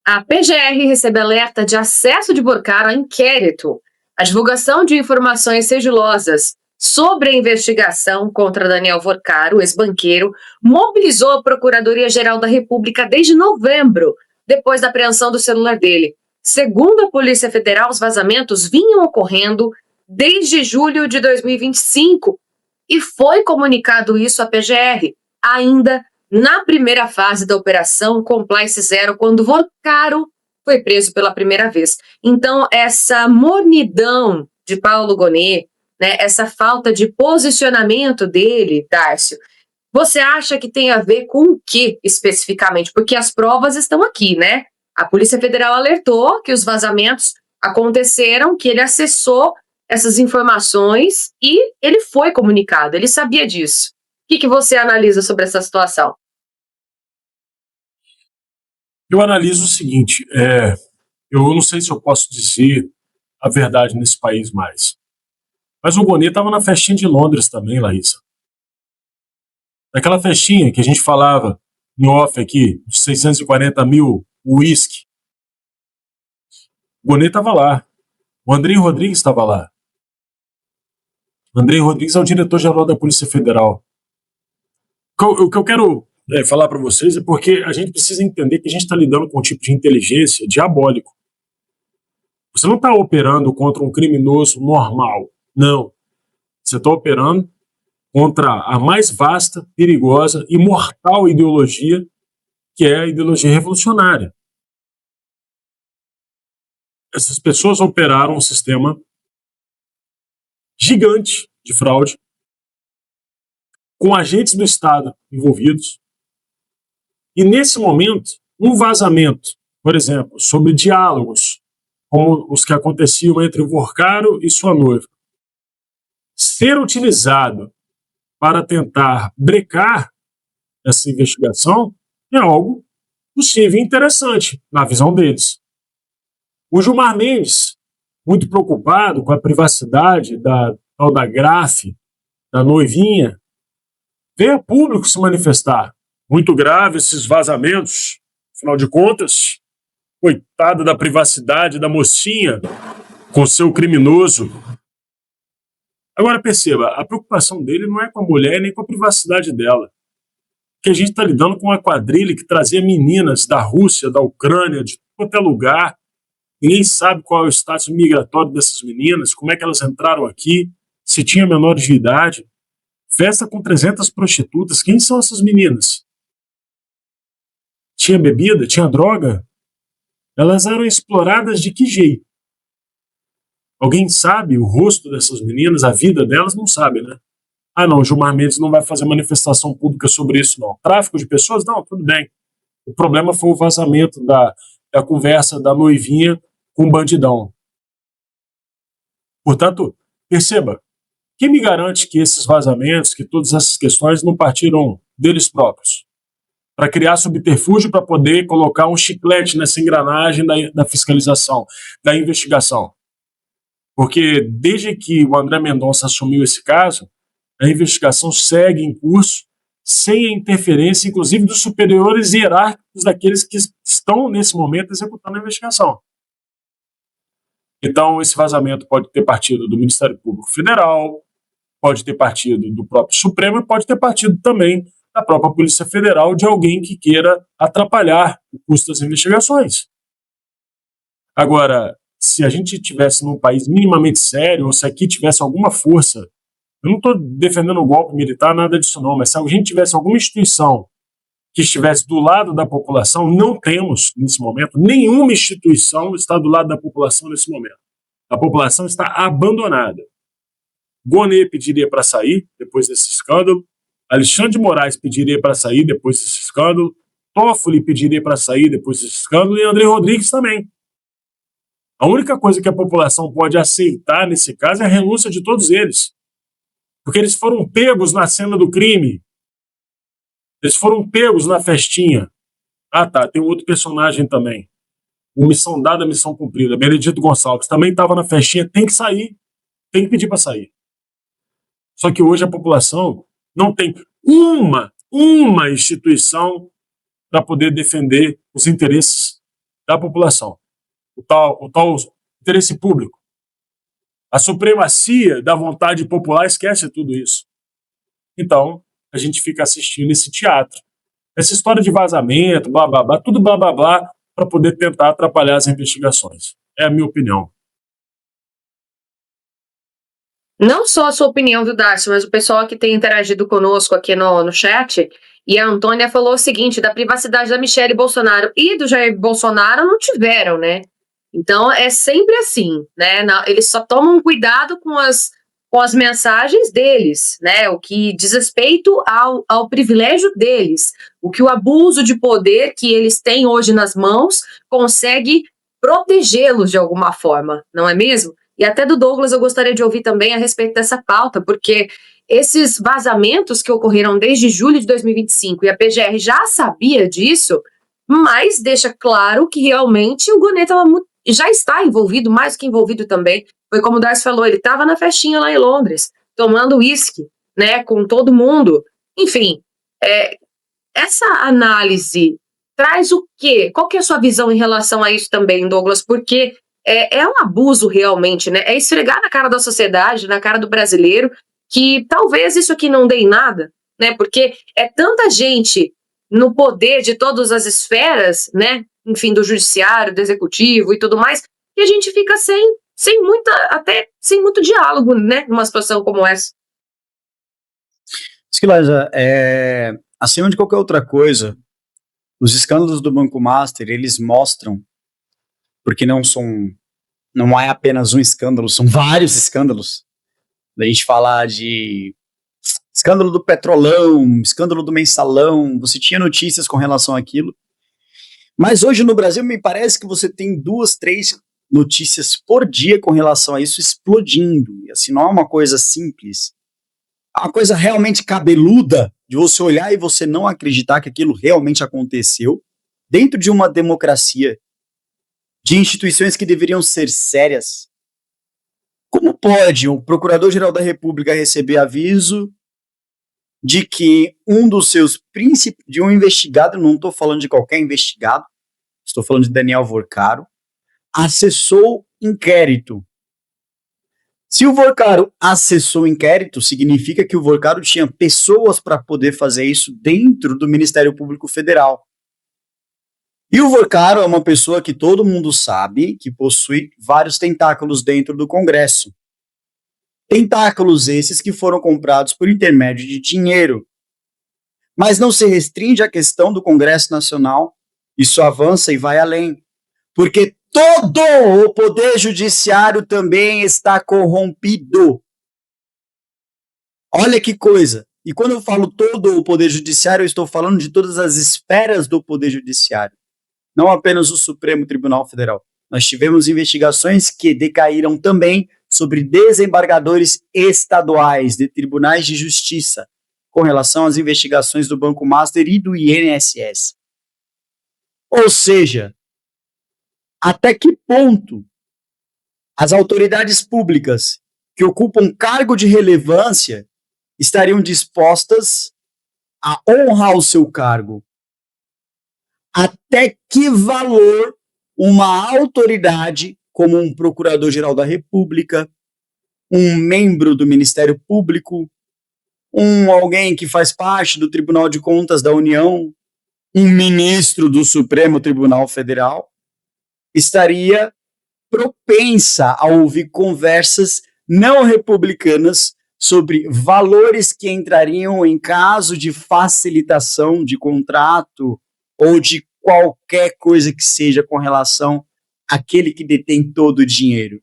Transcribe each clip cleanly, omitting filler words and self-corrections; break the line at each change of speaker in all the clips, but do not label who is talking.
A PGR recebe alerta de acesso de Porcaro a inquérito. A divulgação de informações sigilosas sobre a investigação contra Daniel Porcaro, ex-banqueiro, mobilizou a Procuradoria-Geral da República desde novembro, depois da apreensão do celular dele. Segundo a Polícia Federal, os vazamentos vinham ocorrendo desde julho de 2025 e foi comunicado isso à PGR, ainda na primeira fase da Operação Compliance Zero, quando Porcaro foi preso pela primeira vez. Então, essa mornidão de Paulo Gonet, né, essa falta de posicionamento dele, Darcio, você acha que tem a ver com o que especificamente? Porque as provas estão aqui, né? A Polícia Federal alertou que os vazamentos aconteceram, que ele acessou essas informações e ele foi comunicado, ele sabia disso. O que você analisa sobre essa situação?
Eu analiso o seguinte, eu não sei se eu posso dizer a verdade nesse país mais, mas o Gonet estava na festinha de Londres também, Laísa. Naquela festinha que a gente falava em off aqui, de 640 mil uísque, o Gonet estava lá, o Andrei Rodrigues estava lá. O Andrei Rodrigues é o diretor-geral da Polícia Federal. O que eu quero falar para vocês é porque a gente precisa entender que a gente está lidando com um tipo de inteligência diabólico. Você não está operando contra um criminoso normal, não. Você está operando contra a mais vasta, perigosa e mortal ideologia, que é a ideologia revolucionária. Essas pessoas operaram um sistema gigante de fraude, com agentes do Estado envolvidos, e nesse momento, um vazamento, por exemplo, sobre diálogos, como os que aconteciam entre o Porcaro e sua noiva, ser utilizado para tentar brecar essa investigação é algo possível e interessante, na visão deles. O Gilmar Mendes, muito preocupado com a privacidade da tal da Grafe, da noivinha, veio a público se manifestar. Muito grave esses vazamentos, afinal de contas, coitada da privacidade da mocinha com seu criminoso. Agora perceba, a preocupação dele não é com a mulher nem com a privacidade dela. Porque a gente está lidando com uma quadrilha que trazia meninas da Rússia, da Ucrânia, de qualquer lugar. Ninguém sabe qual é o status migratório dessas meninas, como é que elas entraram aqui, se tinha menores de idade. Festa com 300 prostitutas. Quem são essas meninas? Tinha bebida? Tinha droga? Elas eram exploradas de que jeito? Alguém sabe o rosto dessas meninas, a vida delas? Não sabe, né? Ah, não, Gilmar Mendes não vai fazer manifestação pública sobre isso, não. Tráfico de pessoas? Não, tudo bem. O problema foi o vazamento da conversa da noivinha com o bandidão. Portanto, perceba, quem me garante que esses vazamentos, que todas essas questões não partiram deles próprios? Para criar subterfúgio para poder colocar um chiclete nessa engrenagem da fiscalização, da investigação. Porque desde que o André Mendonça assumiu esse caso, a investigação segue em curso, sem a interferência, inclusive, dos superiores hierárquicos daqueles que estão, nesse momento, executando a investigação. Então, esse vazamento pode ter partido do Ministério Público Federal, pode ter partido do próprio Supremo e pode ter partido também da própria Polícia Federal, de alguém que queira atrapalhar o curso das investigações. Agora, se a gente estivesse num país minimamente sério, ou se aqui tivesse alguma força, eu não estou defendendo o golpe militar, nada disso não, mas se a gente tivesse alguma instituição que estivesse do lado da população, não temos, nesse momento, nenhuma instituição está do lado da população nesse momento. A população está abandonada. Gonet pediria para sair depois desse escândalo, Alexandre de Moraes pediria para sair depois desse escândalo, Toffoli pediria para sair depois desse escândalo e Andrei Rodrigues também. A única coisa que a população pode aceitar nesse caso é a renúncia de todos eles. Porque eles foram pegos na cena do crime. Eles foram pegos na festinha. Ah, tá, tem um outro personagem também. O missão dada, missão cumprida. Benedito Gonçalves também estava na festinha, tem que sair. Tem que pedir para sair. Só que hoje a população não tem uma instituição para poder defender os interesses da população, o tal interesse público. A supremacia da vontade popular esquece tudo isso. Então, a gente fica assistindo esse teatro. Essa história de vazamento, blá, blá, blá, tudo blá, blá, blá, para poder tentar atrapalhar as investigações. É a minha opinião.
Não só a sua opinião, viu, Darcy, mas o pessoal que tem interagido conosco aqui no chat, e a Antônia falou o seguinte, da privacidade da Michelle Bolsonaro e do Jair Bolsonaro não tiveram, né? Então, é sempre assim, né? Eles só tomam cuidado com as mensagens deles, né? O que diz respeito ao privilégio deles, o que o abuso de poder que eles têm hoje nas mãos consegue protegê-los de alguma forma, não é mesmo? E até do Douglas eu gostaria de ouvir também a respeito dessa pauta, porque esses vazamentos que ocorreram desde julho de 2025 e a PGR já sabia disso, mas deixa claro que realmente o Gonê já está envolvido, mais que envolvido também. Foi como o Darcy falou, ele estava na festinha lá em Londres, tomando uísque, né, com todo mundo. Enfim, essa análise traz o quê? Qual que é a sua visão em relação a isso também, Douglas? Porque é um abuso realmente, né? É esfregar na cara da sociedade, na cara do brasileiro, que talvez isso aqui não dê em nada, né? Porque é tanta gente no poder de todas as esferas, né? Enfim, do judiciário, do executivo e tudo mais, que a gente fica sem muito diálogo, né? Numa situação como essa.
Esquilaja, acima de qualquer outra coisa, os escândalos do Banco Master, eles mostram, porque não é apenas um escândalo, são vários escândalos. A gente falar de escândalo do Petrolão, escândalo do Mensalão, você tinha notícias com relação àquilo. Mas hoje no Brasil me parece que você tem 2, 3 notícias por dia com relação a isso explodindo. E assim, não é uma coisa simples. É uma coisa realmente cabeluda de você olhar e você não acreditar que aquilo realmente aconteceu dentro de uma democracia, de instituições que deveriam ser sérias. Como pode o Procurador-Geral da República receber aviso de que um dos seus de um investigado, não estou falando de qualquer investigado, estou falando de Daniel Vorcaro, acessou inquérito? Se o Vorcaro acessou inquérito, significa que o Vorcaro tinha pessoas para poder fazer isso dentro do Ministério Público Federal. E o Vorcaro é uma pessoa que todo mundo sabe que possui vários tentáculos dentro do Congresso. Tentáculos esses que foram comprados por intermédio de dinheiro. Mas não se restringe à questão do Congresso Nacional, isso avança e vai além. Porque todo o Poder Judiciário também está corrompido. Olha que coisa. E quando eu falo todo o Poder Judiciário, eu estou falando de todas as esferas do Poder Judiciário. Não apenas o Supremo Tribunal Federal. Nós tivemos investigações que decaíram também sobre desembargadores estaduais de tribunais de justiça com relação às investigações do Banco Master e do INSS. Ou seja, até que ponto as autoridades públicas que ocupam cargo de relevância estariam dispostas a honrar o seu cargo? Até que valor uma autoridade, como um Procurador-Geral da República, um membro do Ministério Público, alguém que faz parte do Tribunal de Contas da União, um ministro do Supremo Tribunal Federal, estaria propensa a ouvir conversas não republicanas sobre valores que entrariam em caso de facilitação de contrato ou de qualquer coisa que seja com relação àquele que detém todo o dinheiro?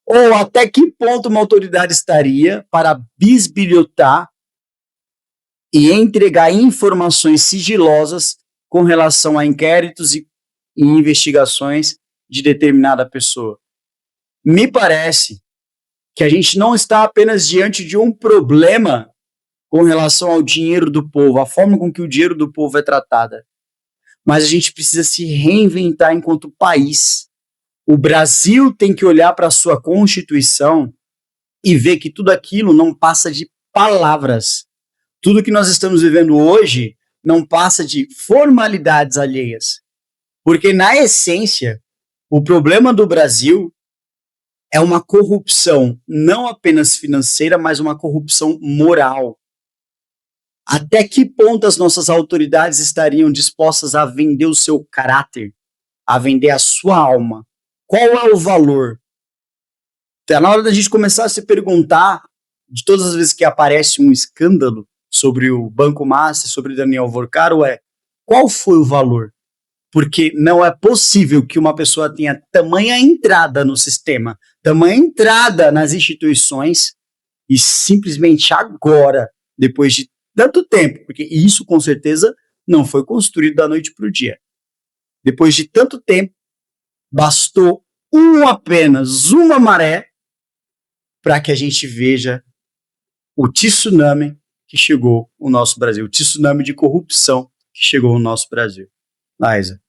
Ou até que ponto uma autoridade estaria para bisbilhotar e entregar informações sigilosas com relação a inquéritos e investigações de determinada pessoa? Me parece que a gente não está apenas diante de um problema com relação ao dinheiro do povo, a forma com que o dinheiro do povo é tratada, mas a gente precisa se reinventar enquanto país. O Brasil tem que olhar para a sua Constituição e ver que tudo aquilo não passa de palavras. Tudo que nós estamos vivendo hoje não passa de formalidades alheias. Porque, na essência, o problema do Brasil é uma corrupção não apenas financeira, mas uma corrupção moral. Até que ponto as nossas autoridades estariam dispostas a vender o seu caráter, a vender a sua alma? Qual é o valor? Então, na hora da gente começar a se perguntar, de todas as vezes que aparece um escândalo sobre o Banco Master, sobre o Daniel Vorcaro, qual foi o valor? Porque não é possível que uma pessoa tenha tamanha entrada no sistema, tamanha entrada nas instituições e simplesmente agora, depois de tanto tempo, porque isso com certeza não foi construído da noite para o dia. Depois de tanto tempo, bastou apenas uma maré para que a gente veja o tsunami que chegou no nosso Brasil, o tsunami de corrupção que chegou no nosso Brasil. Laísa.